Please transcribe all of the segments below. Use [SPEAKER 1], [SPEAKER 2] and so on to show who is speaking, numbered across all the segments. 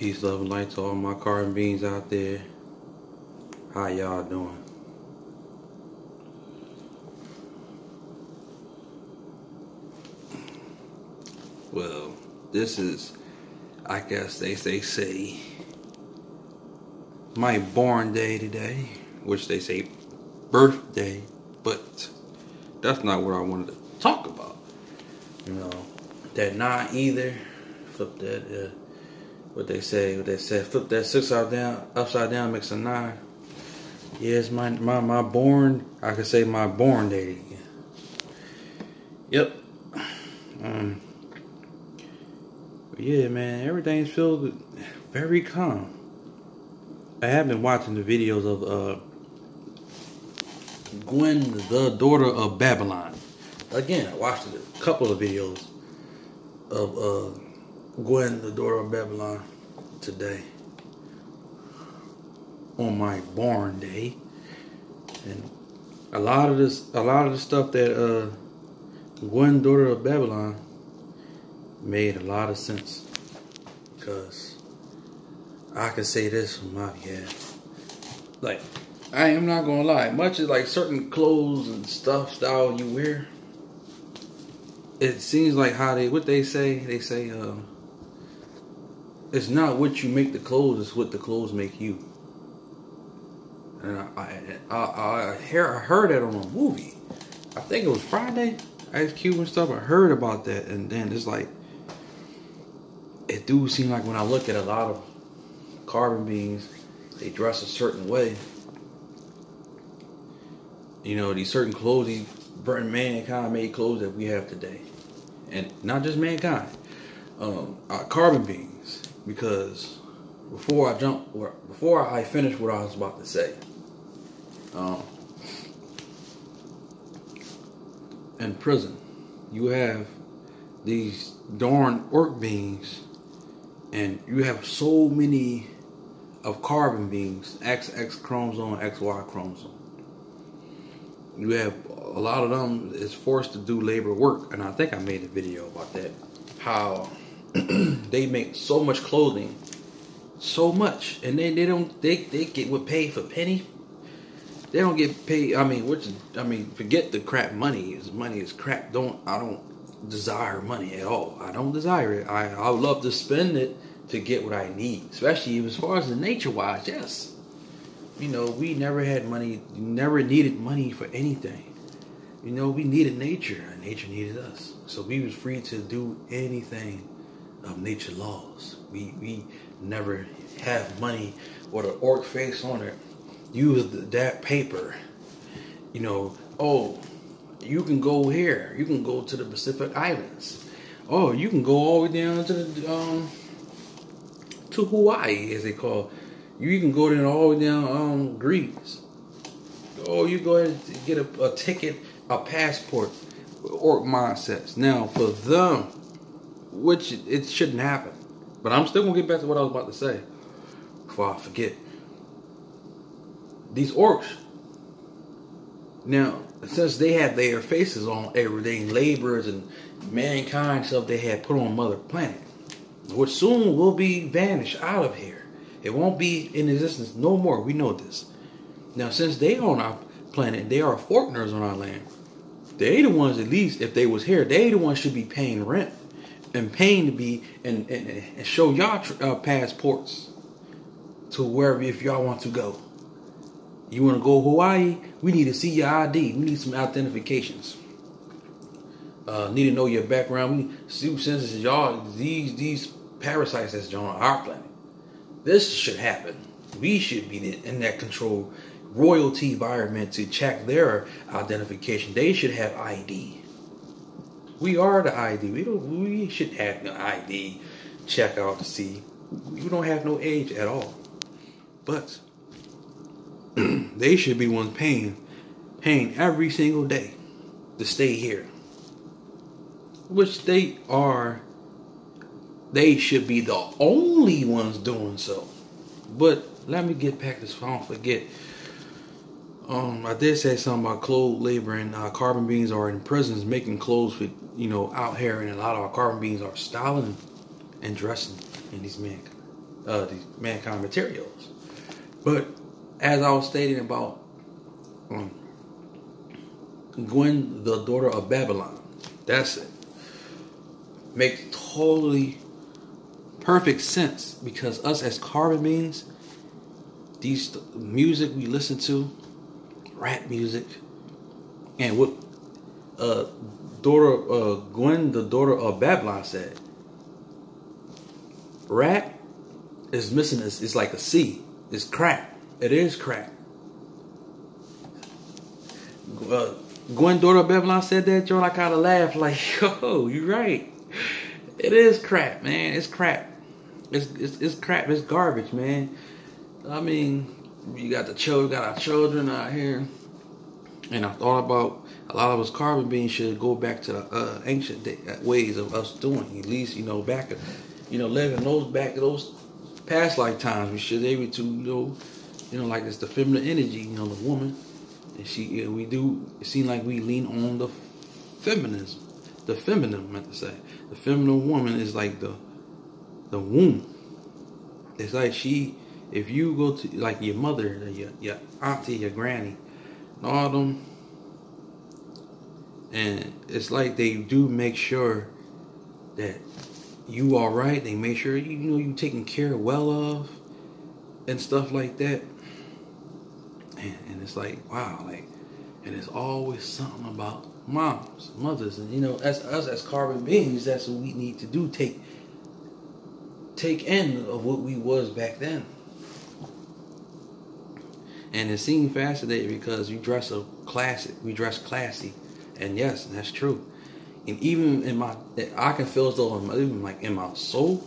[SPEAKER 1] Peace, love, and light to all my carbon beans out there. How y'all doing? Well, this is, I guess they say, my born day today, which they say birthday, but that's not what I wanted to talk about. You know, that not either. Flip that, what they said, flip that 6 upside down makes a 9. Yeah, it's my born, I could say my born day again. Yep. But yeah, man, everything's feel very calm. I have been watching the videos of Gwen, the daughter of Babylon. Again, I watched a couple of videos of Gwen, the daughter of Babylon, today on my born day, and a lot of the stuff that Gwen, daughter of Babylon, made a lot of sense, because I can say this from my behalf. Like, I am not gonna lie, much as like certain clothes and stuff style you wear, it seems like how they say it's not what you make the clothes, it's what the clothes make you. And I heard that on a movie. I think it was Friday, Ice Cube and stuff. I heard about that, and then it's like, it do seem like when I look at a lot of carbon beans, they dress a certain way. You know, these certain clothes, these mankind made clothes that we have today. And not just mankind, carbon beans. Because before I finish what I was about to say, in prison, you have these darn orc beans, and you have so many of carbon beans, XX chromosome, XY chromosome. You have a lot of them is forced to do labor work, and I think I made a video about that. How they make so much clothing, so much, and they get paid for penny. They don't get paid. Forget the crap money. Money is crap. I don't desire money at all. I don't desire it. I would love to spend it to get what I need, especially as far as the nature wise. Yes, you know, we never had money, never needed money for anything. You know, we needed nature, and nature needed us. So we was free to do anything of nature laws. We never have money or the orc face on it. Use that paper. You know, oh, you can go here. You can go to the Pacific Islands. Oh, you can go all the way down to the to Hawaii, as they call. You can go there all the way down Greece. Oh, you go ahead and get a ticket, a passport. Orc mindsets. Now, for them, which it shouldn't happen. But I'm still gonna get back to what I was about to say before I forget. These orcs, now, since they have their faces on everyday laborers and mankind stuff they had put on Mother Planet, which soon will be vanished out of here. It won't be in existence no more. We know this. Now, since they are on our planet, they are foreigners on our land. They the ones, at least if they was here, they the ones should be paying rent and paying to be and show y'all passports to wherever, if y'all want to go. You want to go to Hawaii? We need to see your ID. We need some identifications. Need to know your background. We see, since y'all these parasites that's on our planet. This should happen. We should be in that control royalty environment to check their identification. They should have ID. We are the ID. We should have the ID check out to see. We don't have no age at all. But they should be ones paying every single day to stay here. Which they are. They should be the only ones doing so. But let me get back to this. I don't forget. I did say something about clothes labor, and carbon beans are in prisons making clothes for, out here, and a lot of our carbon beans are styling and dressing in these men. these mankind materials. But as I was stating about Gwen, the daughter of Babylon, that's it. Makes totally perfect sense, because us as carbon beings, these music we listen to, rap music, and what Gwen, the daughter of Babylon, said, rap is missing. It's like a C. It's crack. It is crack. Gwen, daughter of Babylon, said that, Joe. I kind of laughed like, yo, you're right. It is crap, man. It's crap. It's crap. It's garbage, man. I mean, you got our children out here, and I thought about a lot of us carbon beings should go back to the ancient ways of us doing. At least, back, living those past lifetimes. We should be able to, like it's the feminine energy, the woman, and we do. It seems like we lean on the feminism. The feminine, I meant to say. The feminine woman is like the womb. It's like if you go to like your mother, your auntie, your granny, and all of them, and it's like they do make sure that you all right. They make sure you taken care well of, and stuff like that. And it's like, wow, and it's always something about moms, mothers, and as us as carbon beings, that's what we need to do. Take in of what we was back then. And it seemed fascinating because we dress classy, and yes, that's true. And even I can feel as though even like in my soul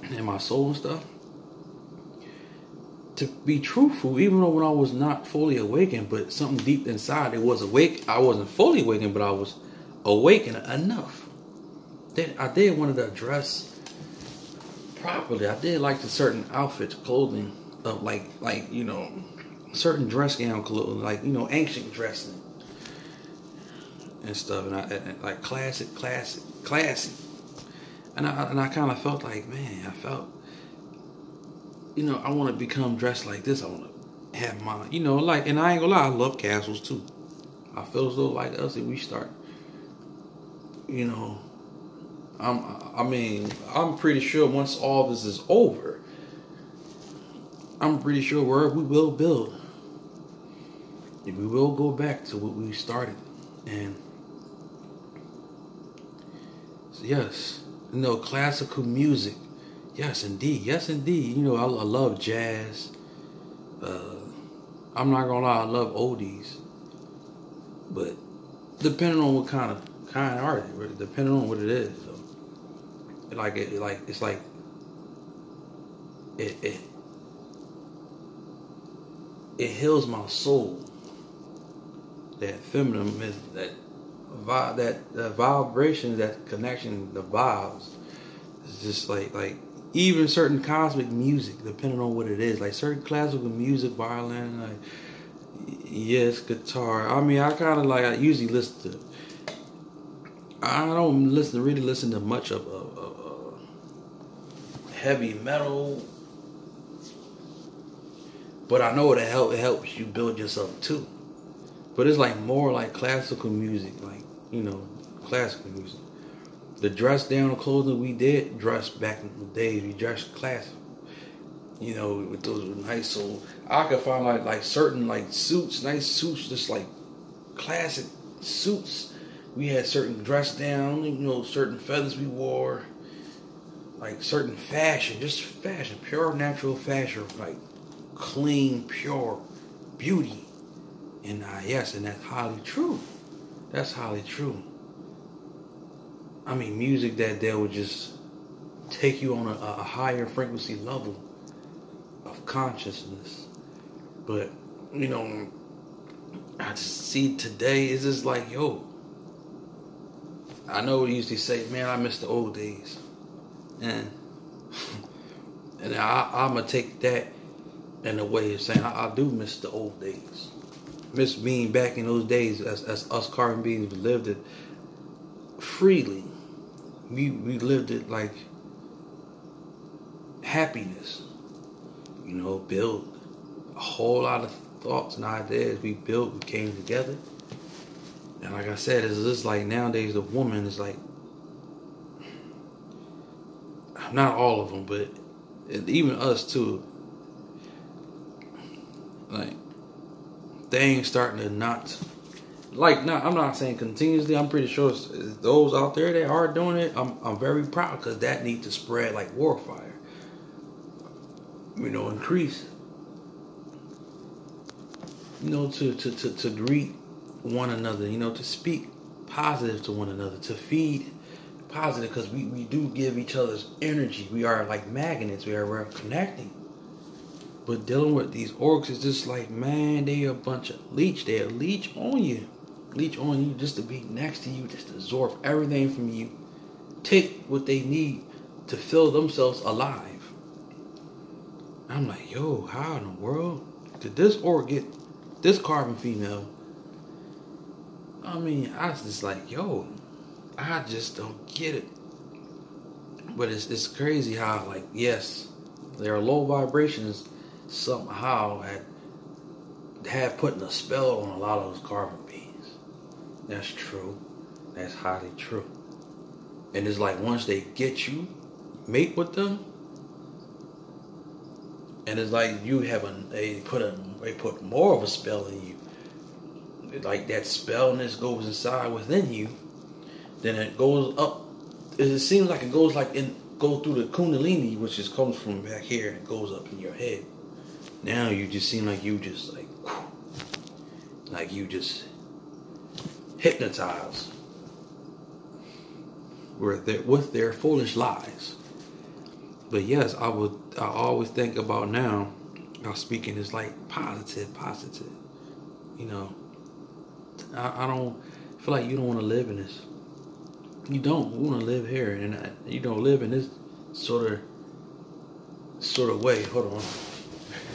[SPEAKER 1] and stuff. To be truthful, even though when I was not fully awakened, but something deep inside, it was awake. I wasn't fully awakened, but I was awakened enough that I did want to dress properly. I did like the certain outfits, clothing of like certain dress gown clothing, like ancient dressing and stuff, and I like classy. And I kind of felt like, man, I want to become dressed like this. I want to have my, and I ain't gonna lie, I love castles too. I feel as though like us, if we start, I'm pretty sure once all this is over, I'm pretty sure we will build. We will go back to what we started. And so yes, classical music. Yes, indeed. I love jazz. I'm not gonna lie, I love oldies. But depending on what kind of art, depending on what it is, it heals my soul. That feminine, that vibration, that connection, the vibes. It's just like even certain cosmic music, depending on what it is, like certain classical music, violin, yes, guitar. I mean, I usually listen to. I don't really listen to much of heavy metal, but I know it helps you build yourself too. But it's like more like classical music, classical music. The dress down clothing we did dress back in the days, we dressed classic. With those nice, so I could find like certain suits, nice suits, just like classic suits. We had certain dress down, certain feathers we wore, like certain fashion, just fashion, pure natural fashion, like clean, pure beauty. And yes, and that's highly true. That's highly true. I mean, music that would just take you on a higher frequency level of consciousness. But, I just see today, it's just like, yo, I know we used to say, man, I miss the old days. And I'm going to take that in a way of saying, I do miss the old days. Miss being back in those days as us carbon beings lived it freely. We lived it like happiness. You know, build a whole lot of thoughts and ideas. We came together. And like I said, it's just like nowadays the woman is like, not all of them, but even us too. Like, they ain't starting to not. Like, I'm not saying continuously. I'm pretty sure those out there that are doing it, I'm very proud, because that needs to spread like warfire. You know, increase. You know, to greet one another. You know, to speak positive to one another, to feed positive, because we do give each other's energy. We are like magnets. We're connecting. But dealing with these orcs is just like, man, they a bunch of leech. They'll leech on you. Leech on you just to be next to you, just to absorb everything from you. Take what they need to feel themselves alive. I'm like, yo, how in the world did this orc get this carbon female? I mean, I was just like, yo, I just don't get it. But it's crazy how, like, yes, there are low vibrations somehow had putting a spell on a lot of those carbon beings. That's true. That's highly true. And it's like, once they get you, mate with them, and it's like you have they put more of a spell in you. Like that spellness goes inside within you, then it goes up. It seems like it goes go through the Kundalini, which just comes from back here and goes up in your head. Now you just seem like you just like you just hypnotized with their foolish lies. But yes, I always think about now, speaking is like positive. You know, I don't feel like you don't want to live in this. You don't want to live here, and you don't live in this sort of way. Hold on,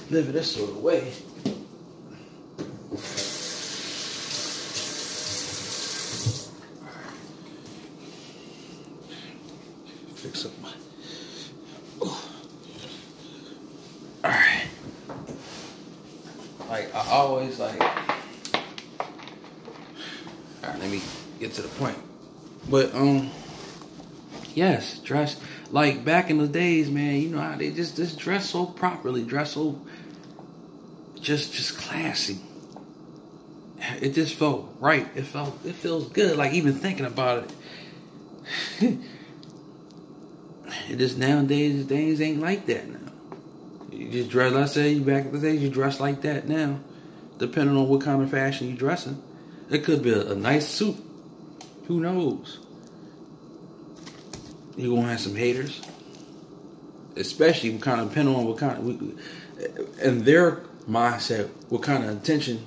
[SPEAKER 1] live in this sort of way. Fix up my. All right. Like I always like. All right, let me get to the point. But yes, dress like back in the days, man. You know how they just dress so properly, dress so just classy. It just felt right. It feels good. Like even thinking about it. It just nowadays things ain't like that now. You just dress. Let's say back in the days, you dress like that now, depending on what kind of fashion you're dressing. It could be a nice suit. Who knows? You're going to have some haters. Especially depending on what kind of, in their mindset, what kind of attention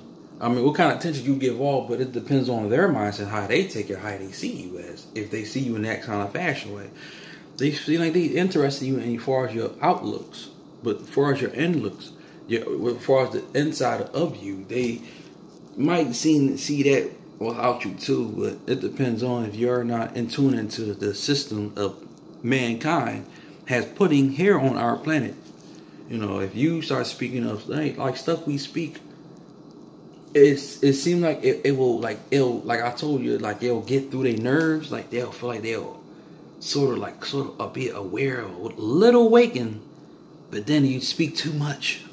[SPEAKER 1] you give off, but it depends on their mindset, how they take it, how they see you as. If they see you in that kind of fashion way. They feel like they interested in you as far as your outlooks. But as far as your end looks, as far as the inside of you, they might see that without you too, but it depends on if you're not in tune into the system of mankind has putting here on our planet. You know, if you start speaking of like stuff we speak, it seems like it'll like I told you, like it'll get through their nerves, like they'll feel like they'll sort of be aware of a little awakened, but then you speak too much.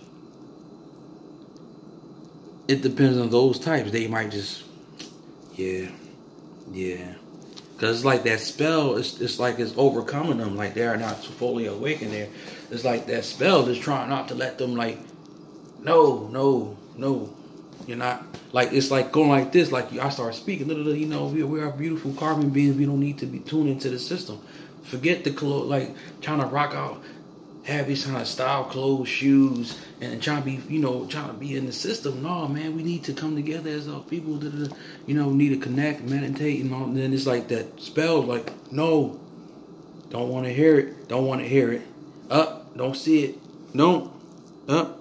[SPEAKER 1] It depends on those types. They might just yeah. Because it's like that spell, it's like it's overcoming them. Like they're not fully awakened there. It's like that spell is trying not to let them like, no. You're not, like, it's like going like this. Like I start speaking, you know, we are beautiful carbon beings. We don't need to be tuned into the system. Forget the clothes, like trying to rock out, have these kind of style clothes, shoes, and trying to be in the system. No, man, we need to come together as people. You know, need to connect, meditate, and all. And then it's like that spell, like, no, don't want to hear it. Don't want to hear it. Up, don't see it. Don't, up.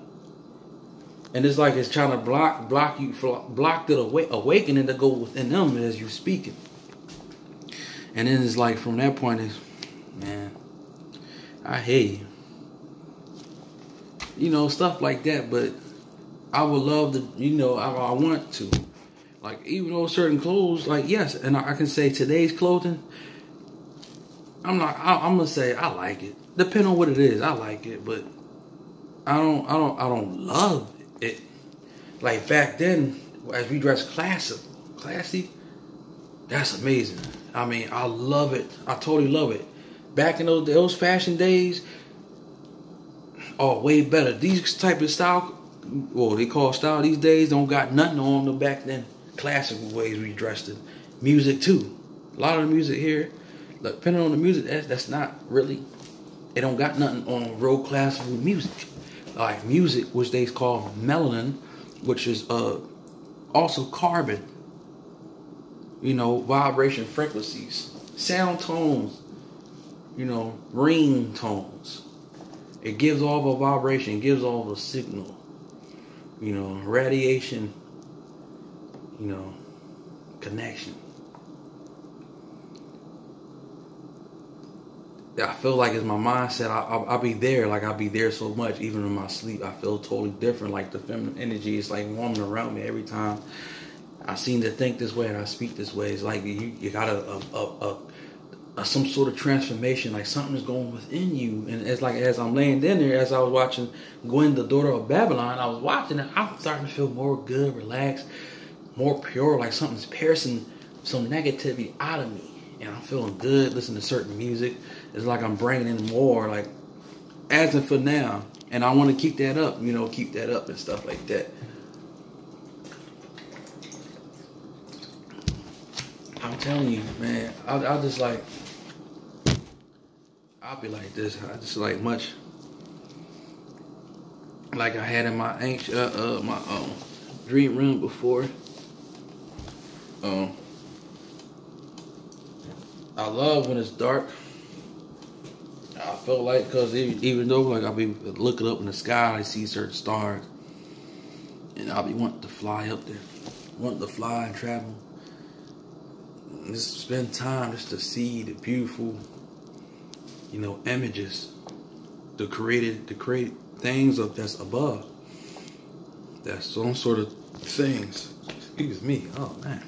[SPEAKER 1] And it's like it's trying to block the awakening to go within them as you speaking. And then it's like from that point is, man, I hear you. you know, stuff like that. But I would love to, you know, I want to. Like, even though certain clothes, like, yes, and I can say today's clothing, I'm gonna say I like it. Depending on what it is, I like it, but I don't love it. Like back then, as we dress classy, that's amazing. I mean, I love it. I totally love it. Back in those fashion days, oh, way better. These type of style, well, they call style these days, don't got nothing on them back then. Classical ways we dressed in. Music too. A lot of the music here, depending on the music, that's not really, it don't got nothing on real classical music. Like music, which they call melanin, which is also carbon. You know, vibration frequencies, sound tones, you know, ring tones. It gives off a vibration, it gives off a signal, you know, radiation, you know, connection. I feel like it's my mindset. I'll be there, like I'll be there so much, even in my sleep. I feel totally different. Like the feminine energy is like warming around me every time I seem to think this way and I speak this way. It's like you got some sort of transformation, like something's going within you. And it's like as I'm laying in there, as I was watching Gwen, the daughter of Babylon, I was watching it. I'm starting to feel more good, relaxed, more pure, like something's piercing some negativity out of me. And I'm feeling good, listening to certain music. It's like I'm bringing in more, like, as of for now. And I want to keep that up, you know, keep that up and stuff like that. I'm telling you, man, I'll just like, I'll be like this. I just like much like I had in my dream room before. I love when it's dark. I feel like, because even though like I'll be looking up in the sky, I see certain stars, and I'll be wanting to fly up there, wanting to fly and travel, and just spend time just to see the beautiful, you know, images, the create things of that's above. That's some sort of things. Excuse me. Oh man.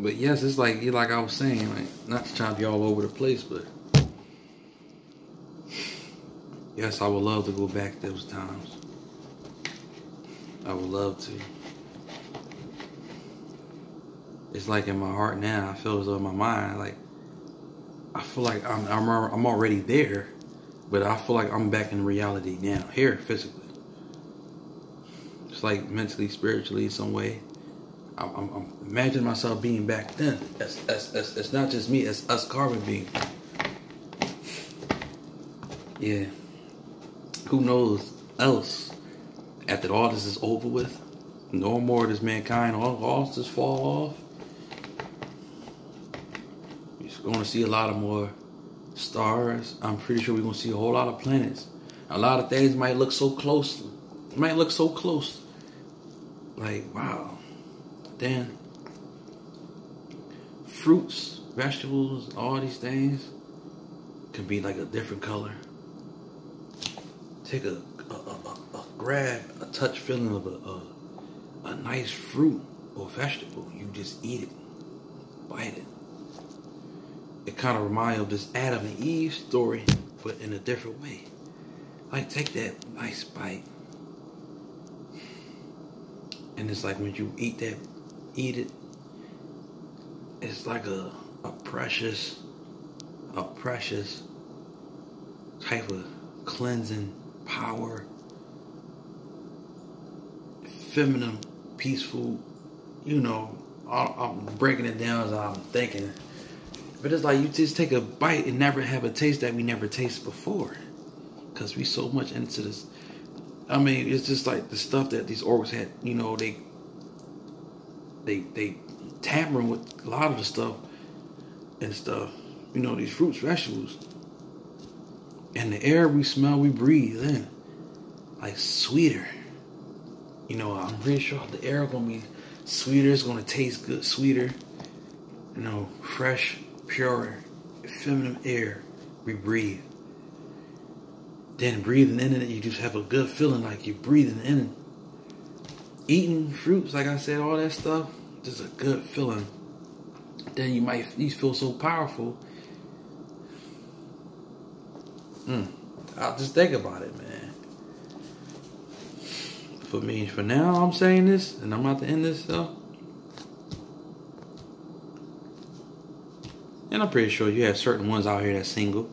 [SPEAKER 1] But yes, it's like I was saying, like, not to try to be all over the place, but yes, I would love to go back those times. I would love to. It's like in my heart now, I feel as though in my mind, like, I feel like I'm already there, but I feel like I'm back in reality now, here, physically. It's like mentally, spiritually, some way. I'm imagining myself being back then. It's not just me, it's us carbon beings. Yeah. Who knows else after all this is over with? No more does mankind all this fall off. You're going to see a lot of more stars. I'm pretty sure we're going to see a whole lot of planets. A lot of things might look so close. Might look so close. Like, wow. Then fruits, vegetables, all these things can be like a different color. Take a grab, a touch feeling of a nice fruit or vegetable. You just eat it, bite it. It kind of reminds me of this Adam and Eve story, but in a different way. Like, take that nice bite, and it's like when you eat it, it's like a precious type of cleansing power, feminine, peaceful, you know. I'm breaking it down as I'm thinking, but it's like you just take a bite and never have a taste that we never tasted before, because we so much into this. I mean, it's just like the stuff that these orcs had, you know, they tampering with a lot of the stuff and stuff, you know, these fruits, vegetables, and the air we smell, we breathe in, like sweeter. You know, I'm pretty sure the air gonna be sweeter. It's gonna taste good, sweeter. You know, fresh, pure, feminine air we breathe. Then breathing in it, you just have a good feeling like you're breathing in it. Eating fruits, like I said, all that stuff, just a good feeling. Then you feel so powerful. I'll just think about it, man. For me, for now, I'm saying this, and I'm about to end this stuff. And I'm pretty sure you have certain ones out here that's single,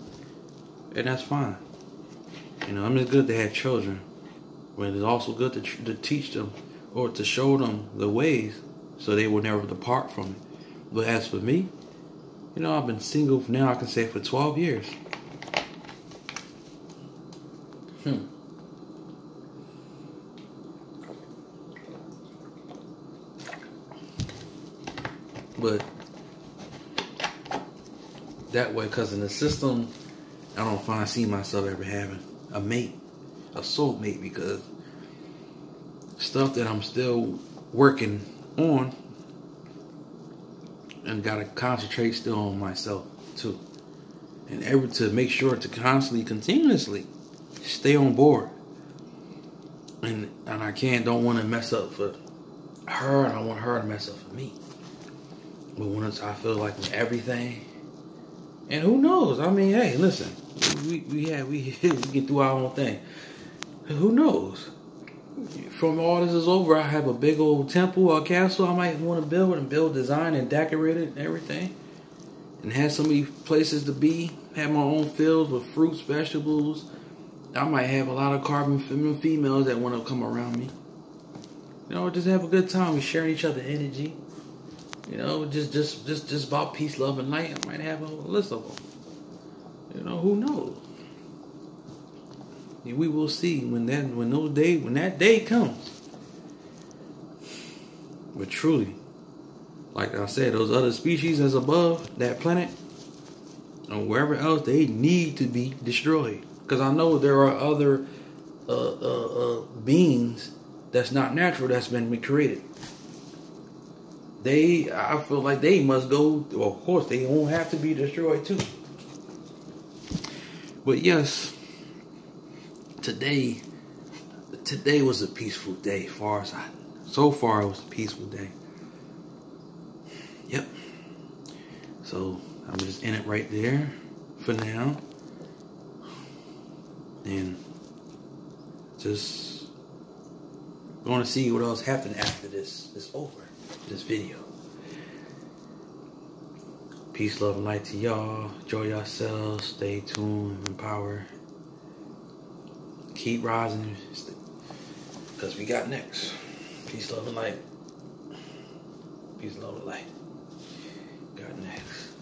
[SPEAKER 1] and that's fine. You know, I mean, it's good to have children, but it's also good to teach them or to show them the ways so they will never depart from it. But as for me, you know, I've been single for now, I can say, for 12 years. But that way, because in the system, I don't see myself ever having a mate, a soulmate, because stuff that I'm still working on and gotta concentrate still on myself too, and to make sure to constantly, continuously stay on board. And I don't want to mess up for her, and I want her to mess up for me. But once I feel like everything, and who knows? I mean, hey, listen, we get through our own thing. Who knows? From all this is over, I have a big old temple or castle I might want to build, design, and decorate it and everything, and have so many places to be. Have my own fields with fruits, vegetables. I might have a lot of carbon females that want to come around me. You know, just have a good time. We sharing each other energy. You know, just about peace, love, and light. I might have a list of them. You know, who knows? We will see when that day comes. But truly, like I said, those other species that's above that planet and wherever else, they need to be destroyed. Because I know there are other beings that's not natural that's been created. I feel like they must go. Well, of course, they won't have to be destroyed too. But yes, today was a peaceful day. So far, it was a peaceful day. Yep. So I'm just in it right there for now, and just going to see what else happened after this is over. This video. Peace, love, and light to y'all. Enjoy yourselves. Stay tuned. Empower. Keep rising. Because we got next. Peace, love, and light. Peace, love, and light. Got next.